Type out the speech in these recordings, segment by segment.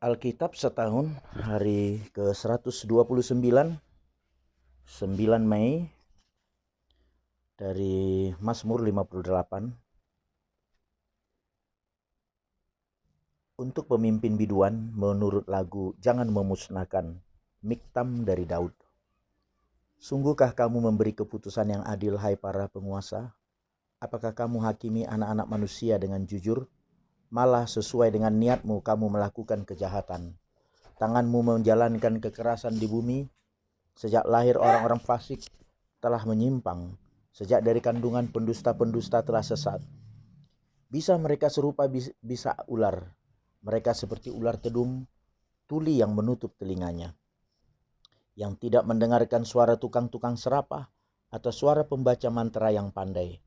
Alkitab setahun hari ke-129, 9 Mei dari Mazmur 58. Untuk pemimpin biduan menurut lagu Jangan Memusnahkan, Miktam dari Daud. Sungguhkah kamu memberi keputusan yang adil, hai para penguasa? Apakah kamu hakimi anak-anak manusia dengan jujur? Malah sesuai dengan niatmu kamu melakukan kejahatan. Tanganmu menjalankan kekerasan di bumi. Sejak lahir orang-orang fasik telah menyimpang. Sejak dari kandungan pendusta-pendusta telah sesat. Bisa mereka serupa bisa ular. Mereka seperti ular tedung, tuli yang menutup telinganya. Yang tidak mendengarkan suara tukang-tukang serapah atau suara pembaca mantra yang pandai.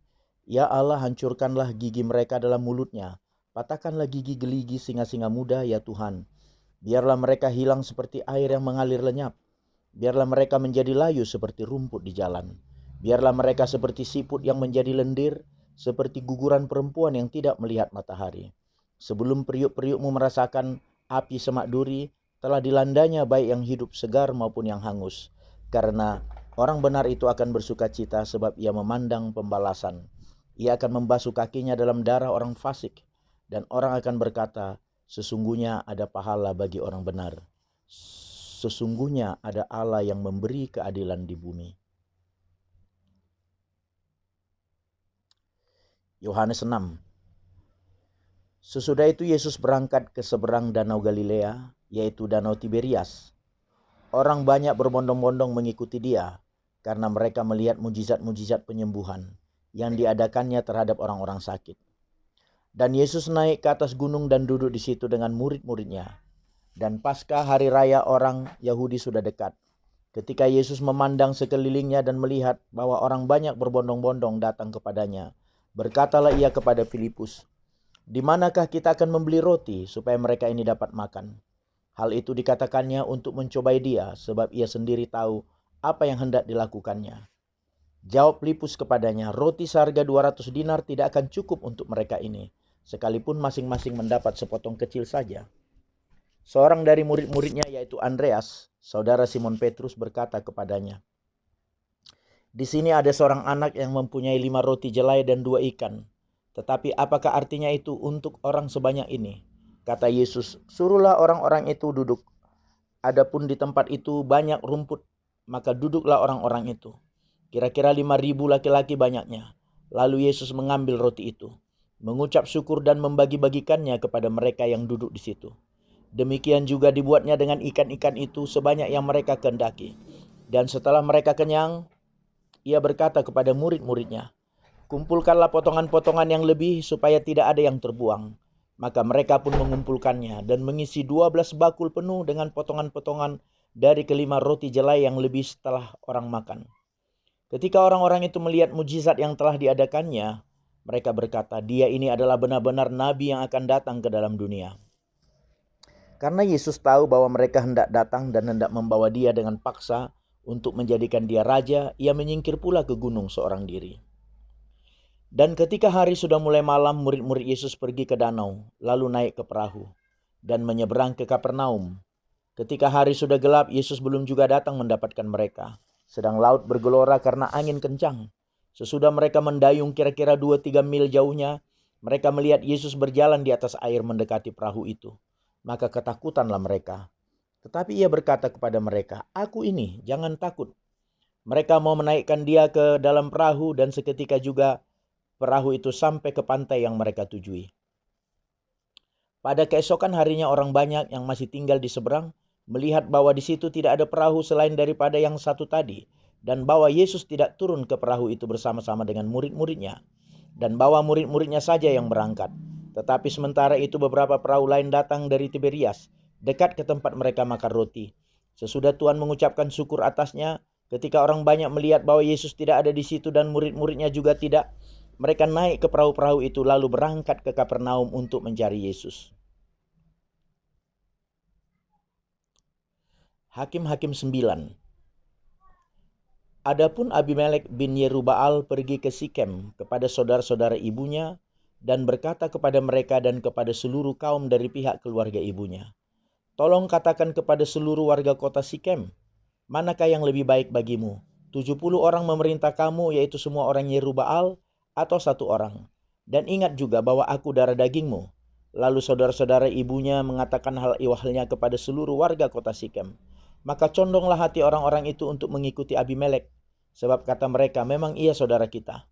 Ya Allah, hancurkanlah gigi mereka dalam mulutnya. Patahkanlah gigi geligi singa-singa muda, ya Tuhan. Biarlah mereka hilang seperti air yang mengalir lenyap. Biarlah mereka menjadi layu seperti rumput di jalan. Biarlah mereka seperti siput yang menjadi lendir, seperti guguran perempuan yang tidak melihat matahari. Sebelum periuk-periukmu merasakan api semak duri, telah dilandanya baik yang hidup segar maupun yang hangus. Karena orang benar itu akan bersuka cita sebab ia memandang pembalasan. Ia akan membasuh kakinya dalam darah orang fasik. Dan orang akan berkata, sesungguhnya ada pahala bagi orang benar. Sesungguhnya ada Allah yang memberi keadilan di bumi. Yohanes 6. Sesudah itu Yesus berangkat ke seberang danau Galilea, yaitu danau Tiberias. Orang banyak berbondong-bondong mengikuti dia, karena mereka melihat mujizat-mujizat penyembuhan yang diadakannya terhadap orang-orang sakit. Dan Yesus naik ke atas gunung dan duduk di situ dengan murid-muridnya. Dan pasca hari raya orang Yahudi sudah dekat. Ketika Yesus memandang sekelilingnya dan melihat bahwa orang banyak berbondong-bondong datang kepadanya, berkatalah ia kepada Filipus, "Di manakah kita akan membeli roti supaya mereka ini dapat makan?" Hal itu dikatakannya untuk mencobai dia, sebab ia sendiri tahu apa yang hendak dilakukannya. Jawab Filipus kepadanya, "Roti seharga 200 dinar tidak akan cukup untuk mereka ini, sekalipun masing-masing mendapat sepotong kecil saja." Seorang dari murid-muridnya yaitu Andreas, saudara Simon Petrus, berkata kepadanya, "Di sini ada seorang anak yang mempunyai 5 roti jelai dan 2 ikan. Tetapi apakah artinya itu untuk orang sebanyak ini?" Kata Yesus, "Suruhlah orang-orang itu duduk. Adapun di tempat itu banyak rumput, maka duduklah orang-orang itu. Kira-kira 5.000 laki-laki banyaknya." Lalu Yesus mengambil roti itu, mengucap syukur dan membagi-bagikannya kepada mereka yang duduk di situ. Demikian juga dibuatnya dengan ikan-ikan itu sebanyak yang mereka kehendaki. Dan setelah mereka kenyang, ia berkata kepada murid-muridnya, "Kumpulkanlah potongan-potongan yang lebih supaya tidak ada yang terbuang." Maka mereka pun mengumpulkannya dan mengisi 12 bakul penuh dengan potongan-potongan dari kelima roti jelai yang lebih setelah orang makan. Ketika orang-orang itu melihat mujizat yang telah diadakannya, mereka berkata, "Dia ini adalah benar-benar nabi yang akan datang ke dalam dunia." Karena Yesus tahu bahwa mereka hendak datang dan hendak membawa dia dengan paksa untuk menjadikan dia raja, ia menyingkir pula ke gunung seorang diri. Dan ketika hari sudah mulai malam, murid-murid Yesus pergi ke danau, lalu naik ke perahu dan menyeberang ke Kapernaum. Ketika hari sudah gelap, Yesus belum juga datang mendapatkan mereka. Sedang laut bergelora karena angin kencang. Sesudah mereka mendayung kira-kira 2-3 mil jauhnya, mereka melihat Yesus berjalan di atas air mendekati perahu itu. Maka ketakutanlah mereka. Tetapi ia berkata kepada mereka, "Aku ini, jangan takut." Mereka mau menaikkan dia ke dalam perahu dan seketika juga perahu itu sampai ke pantai yang mereka tujui. Pada keesokan harinya orang banyak yang masih tinggal di seberang melihat bahwa di situ tidak ada perahu selain daripada yang satu tadi, dan bahwa Yesus tidak turun ke perahu itu bersama-sama dengan murid-muridnya, dan bahwa murid-muridnya saja yang berangkat. Tetapi sementara itu beberapa perahu lain datang dari Tiberias, dekat ke tempat mereka makan roti. Sesudah Tuhan mengucapkan syukur atasnya, ketika orang banyak melihat bahwa Yesus tidak ada di situ dan murid-muridnya juga tidak, mereka naik ke perahu-perahu itu lalu berangkat ke Kapernaum untuk mencari Yesus. Hakim-Hakim 9. Adapun Abimelek bin Yerubbaal pergi ke Sikem kepada saudara-saudara ibunya dan berkata kepada mereka dan kepada seluruh kaum dari pihak keluarga ibunya, Tolong katakan kepada seluruh warga kota Sikem, manakah yang lebih baik bagimu? 70 orang memerintah kamu, yaitu semua orang Yerubbaal, atau 1 orang? Dan ingat juga bahwa aku darah dagingmu. Lalu saudara-saudara ibunya mengatakan hal iwalnya kepada seluruh warga kota Sikem. Maka condonglah hati orang-orang itu untuk mengikuti Abimelek, sebab kata mereka, memang ia saudara kita.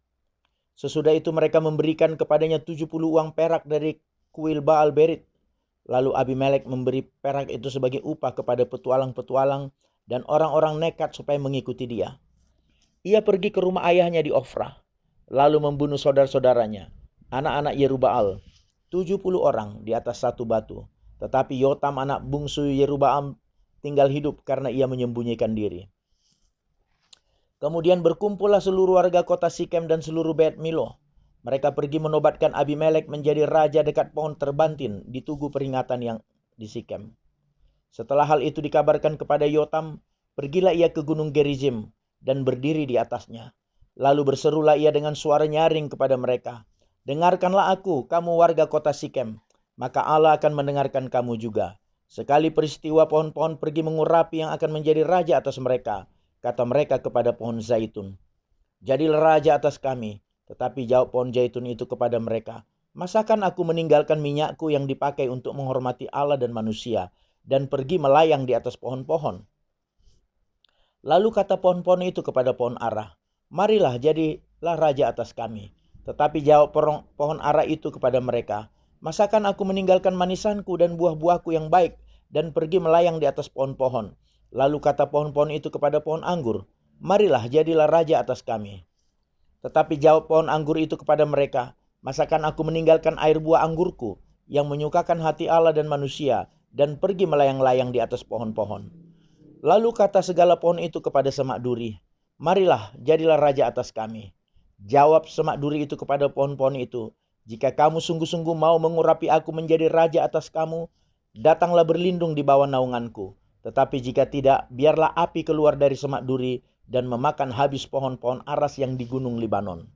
Sesudah itu mereka memberikan kepadanya 70 uang perak dari kuil Baal Berit. Lalu Abimelek memberi perak itu sebagai upah kepada petualang-petualang dan orang-orang nekat supaya mengikuti dia. Ia pergi ke rumah ayahnya di Ofrah, lalu membunuh saudara-saudaranya, anak-anak Yerubbaal, 70 orang di atas satu batu. Tetapi Yotam anak bungsu Yerubbaal tinggal hidup karena ia menyembunyikan diri. Kemudian berkumpullah seluruh warga kota Sikem dan seluruh Bet Milo. Mereka pergi menobatkan Abimelek menjadi raja dekat pohon terbantin di tugu peringatan yang di Sikem. Setelah hal itu dikabarkan kepada Yotam, pergilah ia ke gunung Gerizim dan berdiri di atasnya. Lalu berserulah ia dengan suara nyaring kepada mereka, dengarkanlah aku, kamu warga kota Sikem, maka Allah akan mendengarkan kamu juga. Sekali peristiwa pohon-pohon pergi mengurapi yang akan menjadi raja atas mereka, kata mereka kepada pohon zaitun, jadilah raja atas kami. Tetapi jawab pohon zaitun itu kepada mereka, masakan aku meninggalkan minyakku yang dipakai untuk menghormati Allah dan manusia, dan pergi melayang di atas pohon-pohon? Lalu kata pohon-pohon itu kepada pohon ara, marilah jadilah raja atas kami. Tetapi jawab pohon ara itu kepada mereka, masakan aku meninggalkan manisanku dan buah-buahku yang baik, dan pergi melayang di atas pohon-pohon? Lalu kata pohon-pohon itu kepada pohon anggur, marilah jadilah raja atas kami. Tetapi jawab pohon anggur itu kepada mereka, masakan aku meninggalkan air buah anggurku yang menyukakan hati Allah dan manusia, dan pergi melayang-layang di atas pohon-pohon? Lalu kata segala pohon itu kepada semak duri, marilah jadilah raja atas kami. Jawab semak duri itu kepada pohon-pohon itu, jika kamu sungguh-sungguh mau mengurapi aku menjadi raja atas kamu, datanglah berlindung di bawah naunganku. Tetapi jika tidak, biarlah api keluar dari semak duri dan memakan habis pohon-pohon aras yang di gunung Libanon.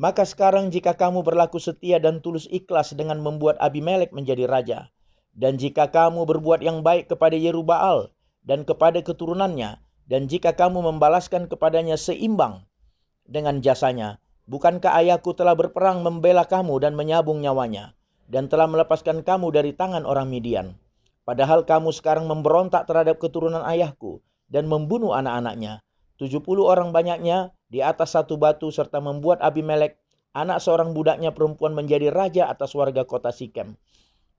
Maka sekarang jika kamu berlaku setia dan tulus ikhlas dengan membuat Abimelek menjadi raja, dan jika kamu berbuat yang baik kepada Yerubbaal dan kepada keturunannya, dan jika kamu membalaskan kepadanya seimbang dengan jasanya, bukankah ayahku telah berperang membela kamu dan menyabung nyawanya, dan telah melepaskan kamu dari tangan orang Midian? Padahal kamu sekarang memberontak terhadap keturunan ayahku dan membunuh anak-anaknya, 70 orang banyaknya di atas satu batu, serta membuat Abimelek, anak seorang budaknya perempuan, menjadi raja atas warga kota Sikem,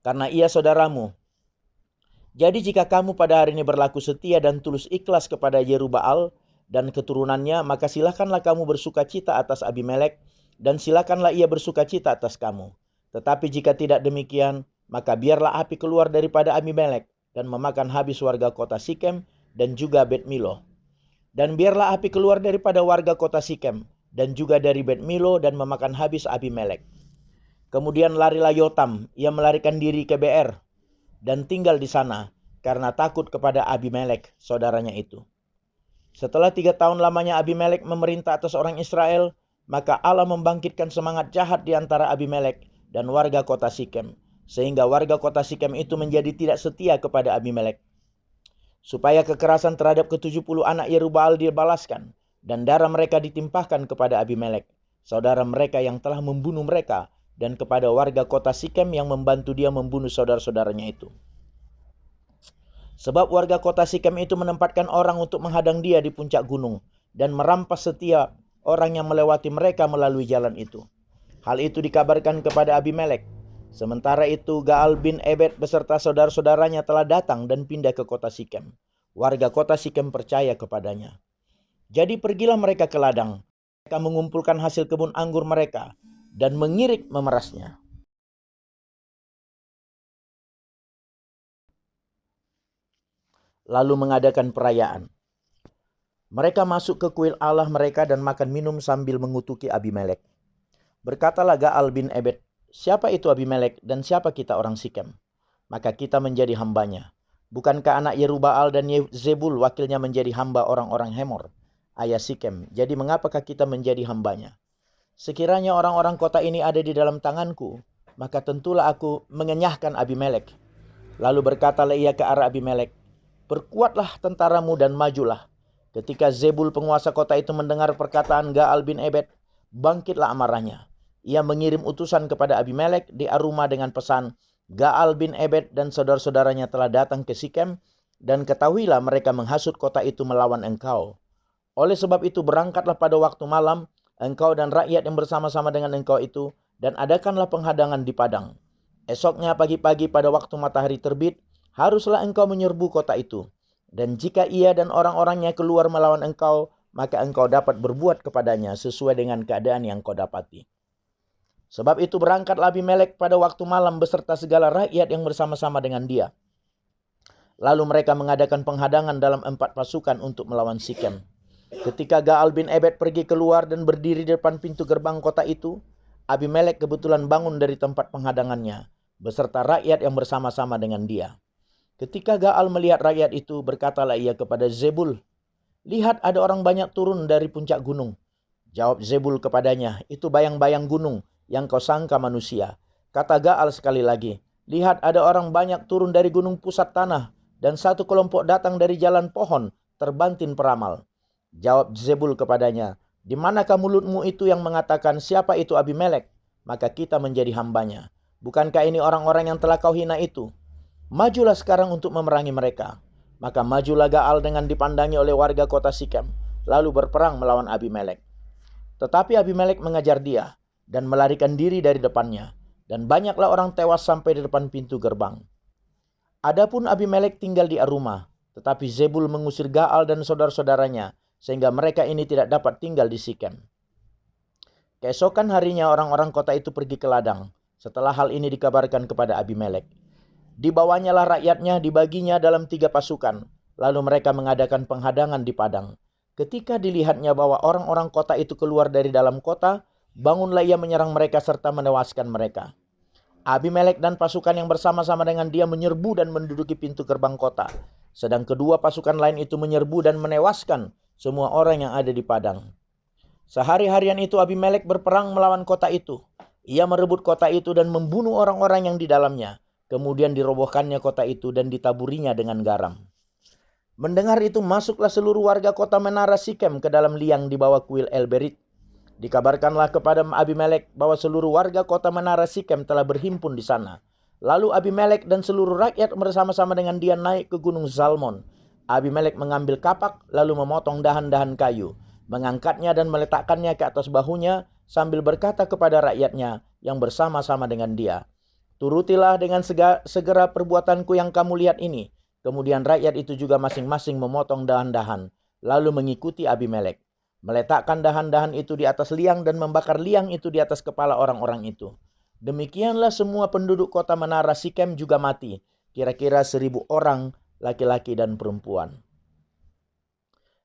karena ia saudaramu. Jadi jika kamu pada hari ini berlaku setia dan tulus ikhlas kepada Yerubbaal dan keturunannya, maka silakanlah kamu bersuka cita atas Abimelek, dan silakanlah ia bersuka cita atas kamu. Tetapi jika tidak demikian, maka biarlah api keluar daripada Abimelek dan memakan habis warga kota Sikem dan juga Bet Milo. Dan biarlah api keluar daripada warga kota Sikem dan juga dari Bet Milo dan memakan habis Abimelek. Kemudian larilah Yotam, ia melarikan diri ke Beer dan tinggal di sana karena takut kepada Abimelek, saudaranya itu. Setelah 3 tahun lamanya Abimelek memerintah atas orang Israel, maka Allah membangkitkan semangat jahat di antara Abimelek dan warga kota Sikem, sehingga warga kota Sikem itu menjadi tidak setia kepada Abimelek. Supaya kekerasan terhadap ke-70 anak Yerubbaal dibalaskan, dan darah mereka ditimpahkan kepada Abimelek, saudara mereka yang telah membunuh mereka, dan kepada warga kota Sikem yang membantu dia membunuh saudara-saudaranya itu. Sebab warga kota Sikem itu menempatkan orang untuk menghadang dia di puncak gunung, dan merampas setiap orang yang melewati mereka melalui jalan itu. Hal itu dikabarkan kepada Abimelek. Sementara itu Gaal bin Ebed beserta saudara-saudaranya telah datang dan pindah ke kota Sikem. Warga kota Sikem percaya kepadanya. Jadi pergilah mereka ke ladang. Mereka mengumpulkan hasil kebun anggur mereka dan mengirik memerasnya. Lalu mengadakan perayaan. Mereka masuk ke kuil Allah mereka dan makan minum sambil mengutuki Abimelek. Berkatalah Gaal bin Ebed, siapa itu Abimelek dan siapa kita orang Sikem? Maka kita menjadi hambanya. Bukankah anak Yerubbaal dan Zebul wakilnya menjadi hamba orang-orang Hemor, ayah Sikem? Jadi mengapakah kita menjadi hambanya? Sekiranya orang-orang kota ini ada di dalam tanganku, maka tentulah aku mengenyahkan Abimelek. Lalu berkatalah ia ke arah Abimelek, "Perkuatlah tentaramu dan majulah." Ketika Zebul penguasa kota itu mendengar perkataan Gaal bin Ebed, bangkitlah amarahnya. Ia mengirim utusan kepada Abimelek di Aruma dengan pesan, "Gaal bin Ebed dan saudara-saudaranya telah datang ke Sikem, dan ketahuilah mereka menghasut kota itu melawan engkau. Oleh sebab itu berangkatlah pada waktu malam, engkau dan rakyat yang bersama-sama dengan engkau itu, dan adakanlah penghadangan di padang. Esoknya pagi-pagi pada waktu matahari terbit, haruslah engkau menyerbu kota itu. Dan jika ia dan orang-orangnya keluar melawan engkau, maka engkau dapat berbuat kepadanya sesuai dengan keadaan yang kau dapati." Sebab itu berangkatlah Abimelek pada waktu malam beserta segala rakyat yang bersama-sama dengan dia. Lalu mereka mengadakan penghadangan dalam 4 pasukan untuk melawan Sikem. Ketika Gaal bin Ebed pergi keluar dan berdiri di depan pintu gerbang kota itu, Abimelek kebetulan bangun dari tempat penghadangannya, beserta rakyat yang bersama-sama dengan dia. Ketika Gaal melihat rakyat itu, berkatalah ia kepada Zebul, "Lihat, ada orang banyak turun dari puncak gunung." Jawab Zebul kepadanya, "Itu bayang-bayang gunung yang kau sangka manusia." Kata Gaal sekali lagi, "Lihat, ada orang banyak turun dari gunung pusat tanah, dan satu kelompok datang dari jalan pohon, terbantin peramal." Jawab Zebul kepadanya, "Di manakah mulutmu itu yang mengatakan siapa itu Abimelek? Maka kita menjadi hambanya. Bukankah ini orang-orang yang telah kau hina itu? Majulah sekarang untuk memerangi mereka." Maka majulah Gaal dengan dipandangi oleh warga kota Sikem, lalu berperang melawan Abimelek. Tetapi Abimelek mengejar dia dan melarikan diri dari depannya, dan banyaklah orang tewas sampai di depan pintu gerbang. Adapun Abimelek tinggal di Aruma, tetapi Zebul mengusir Gaal dan saudara-saudaranya, sehingga mereka ini tidak dapat tinggal di Sikem. Keesokan harinya orang-orang kota itu pergi ke ladang, setelah hal ini dikabarkan kepada Abimelek. Dibawanyalah rakyatnya, dibaginya dalam 3 pasukan, lalu mereka mengadakan penghadangan di padang. Ketika dilihatnya bahwa orang-orang kota itu keluar dari dalam kota, bangunlah ia menyerang mereka serta menewaskan mereka. Abimelek dan pasukan yang bersama-sama dengan dia menyerbu dan menduduki pintu gerbang kota, sedang kedua pasukan lain itu menyerbu dan menewaskan semua orang yang ada di padang. Sehari-harian itu Abimelek berperang melawan kota itu. Ia merebut kota itu dan membunuh orang-orang yang di dalamnya. Kemudian dirobohkannya kota itu dan ditaburinya dengan garam. Mendengar itu masuklah seluruh warga kota menara Sikem ke dalam liang di bawah kuil El-Berit. Dikabarkanlah kepada Abimelek bahwa seluruh warga kota menara Sikem telah berhimpun di sana. Lalu Abimelek dan seluruh rakyat bersama-sama dengan dia naik ke gunung Zalmon. Abimelek mengambil kapak lalu memotong dahan-dahan kayu, mengangkatnya dan meletakkannya ke atas bahunya sambil berkata kepada rakyatnya yang bersama-sama dengan dia, "Turutilah dengan segera perbuatanku yang kamu lihat ini." Kemudian rakyat itu juga masing-masing memotong dahan-dahan, lalu mengikuti Abimelek, meletakkan dahan-dahan itu di atas liang dan membakar liang itu di atas kepala orang-orang itu. Demikianlah semua penduduk kota menara Sikem juga mati, kira-kira 1.000 orang, laki-laki dan perempuan.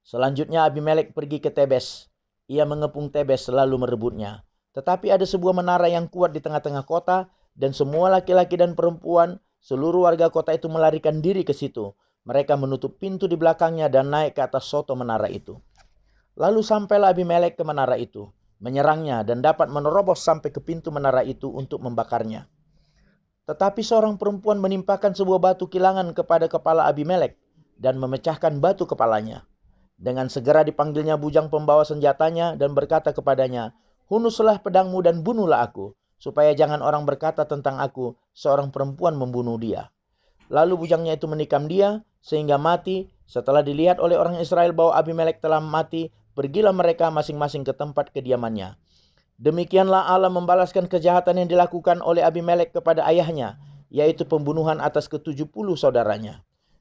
Selanjutnya Abimelek pergi ke Tebes. Ia mengepung Tebes lalu merebutnya. Tetapi ada sebuah menara yang kuat di tengah-tengah kota, dan semua laki-laki dan perempuan, seluruh warga kota itu melarikan diri ke situ. Mereka menutup pintu di belakangnya dan naik ke atas soto menara itu. Lalu sampailah Abimelek ke menara itu, menyerangnya dan dapat menerobos sampai ke pintu menara itu untuk membakarnya. Tetapi seorang perempuan menimpakan sebuah batu kilangan kepada kepala Abimelek dan memecahkan batu kepalanya. Dengan segera dipanggilnya bujang pembawa senjatanya dan berkata kepadanya, "Hunuslah pedangmu dan bunuhlah aku, supaya jangan orang berkata tentang aku, seorang perempuan membunuh dia." Lalu bujangnya itu menikam dia sehingga mati. Setelah dilihat oleh orang Israel bahwa Abimelek telah mati, pergilah mereka masing-masing ke tempat kediamannya. Demikianlah Allah membalaskan kejahatan yang dilakukan oleh Abimelek kepada ayahnya, yaitu pembunuhan atas ke-70 saudaranya.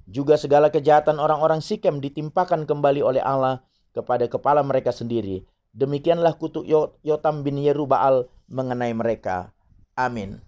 Juga segala kejahatan orang-orang Sikem ditimpakan kembali oleh Allah kepada kepala mereka sendiri. Demikianlah kutuk Yotam bin Yerubbaal mengenai mereka. Amin.